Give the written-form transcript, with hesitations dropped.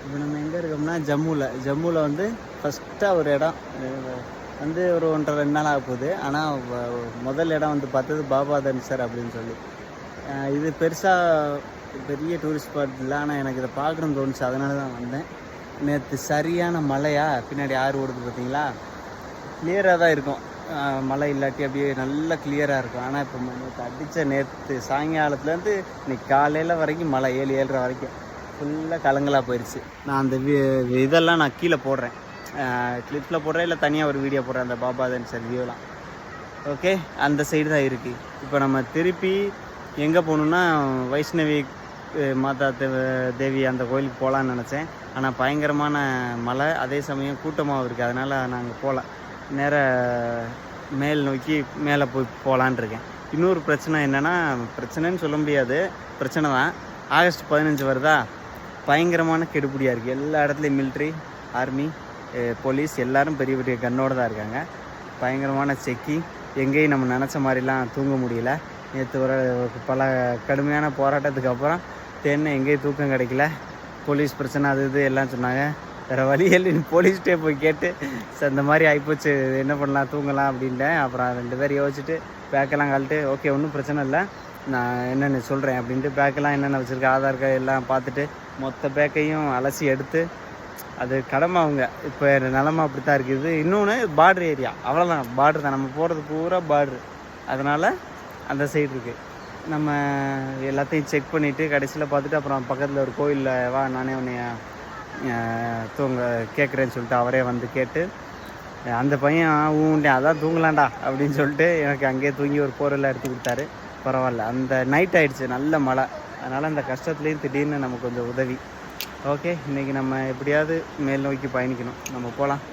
இப்போ நம்ம எங்கே இருக்கோம்னா ஜம்முவில் வந்து ஃபஸ்ட்டாக ஒரு இடம் வந்து ஒரு 1.5-2 நாள் ஆக போகுது. ஆனால் முதல் இடம் வந்து பார்த்தது பாபா தன்சர் அப்படின்னு சொல்லி. இது பெருசாக பெரிய டூரிஸ்ட் ஸ்பாட் இல்லை, ஆனால் எனக்கு இதை பார்க்கணுன்னு தோணுச்சு, அதனால தான் வந்தேன். நேற்று சரியான மழையா, பின்னாடி ஆறு ஓடுது பார்த்தீங்களா, கிளியராக தான் இருக்கும். மழை இல்லாட்டி அப்படியே நல்லா கிளியராக இருக்கும். ஆனால் இப்போ நேற்று சாயங்காலத்துலேருந்து இன்னைக்கு காலையில் வரைக்கும் மழை 7-7:30 வரைக்கும் ஃபுல்லாக கலங்கலாக போயிடுச்சு. நான் அந்த இதெல்லாம் நான் கீழே போடுறேன், கிளிப்பில் போடுறேன், இல்லை தனியாக ஒரு வீடியோ போடுறேன் அந்த பாபா தன்சர் வியூலாம். ஓகே, அந்த சைடு தான் இருக்குது. இப்போ நம்ம திருப்பி எங்கே போகணுன்னா வைஷ்ணவி மாதா தேவி அந்த கோயிலுக்கு போகலான்னு நினச்சேன். ஆனால் பயங்கரமான மழை, அதே சமயம் கூட்டமாக இருக்குது. அதனால் நாங்கள் போகல, நேராக மேல் நோக்கி மேலே போகலான் இருக்கேன். இன்னொரு பிரச்சனை என்னென்னா, பிரச்சனைன்னு சொல்ல முடியாது, பிரச்சனை தான். ஆகஸ்ட் 15 வருதா, பயங்கரமான கெடுபிடியாக இருக்குது. எல்லா இடத்துலையும் மிலிட்ரி, ஆர்மி, போலீஸ் எல்லோரும் பெரிய பெரிய கன்னோடு தான் இருக்காங்க. பயங்கரமான செக்கிங், எங்கேயும் நம்ம நினச்ச மாதிரிலாம் தூங்க முடியல. நேற்று பல கடுமையான போராட்டத்துக்கு அப்புறம் எங்கேயும் தூக்கம் கிடைக்கல. போலீஸ் பிரச்சனை அது இது எல்லாம் சொன்னாங்க. வேறு வழியில் போலீஸ்கிட்டே போய் கேட்டு இந்த மாதிரி ஆகிப்போச்சு, என்ன பண்ணலாம், தூங்கலாம் அப்படின்ட்டேன். அப்புறம் 2 பேர் யோசிச்சுட்டு பேக்கெல்லாம் கழட்டு, ஓகே ஒன்றும் பிரச்சனை இல்லை, நான் என்னென்னு சொல்கிறேன் அப்படின்ட்டு பேக்கெல்லாம் என்னென்ன வச்சுருக்கேன், ஆதார் கார்டு எல்லாம் பார்த்துட்டு மொத்த பேக்கையும் அலசி எடுத்து, அது கடமை அவங்க. இப்போ நிலமை அப்படி தான் இருக்குது. இன்னொன்று பார்டர் ஏரியா, அவ்வளோதான், பார்டர் தான், நம்ம போகிறது பூரா பார்டரு. அதனால் அந்த சைடு இருக்குது. நம்ம எல்லாத்தையும் செக் பண்ணிவிட்டு கடைசியில் பார்த்துட்டு அப்புறம் பக்கத்தில் ஒரு கோயிலில் வா, நானே உன்னைய தூங்க கேட்குறேன்னு சொல்லிட்டு அவரே வந்து கேட்டு, அந்த பையன் ஊண்டே அதான் தூங்கலாண்டா அப்படின்னு சொல்லிட்டு எனக்கு அங்கேயே தூங்கி ஒரு போரெல்லாம் எடுத்து கொடுத்தாரு. பரவாயில்ல, அந்த நைட் ஆகிடுச்சு, நல்ல மழை. அதனால் அந்த கஷ்டத்துலேயும் திடீர்னு நமக்கு கொஞ்சம் உதவி. ஓகே, இன்றைக்கி நம்ம எப்படியாவது மேல் நோக்கி பயணிக்கணும், நம்ம போகலாம்.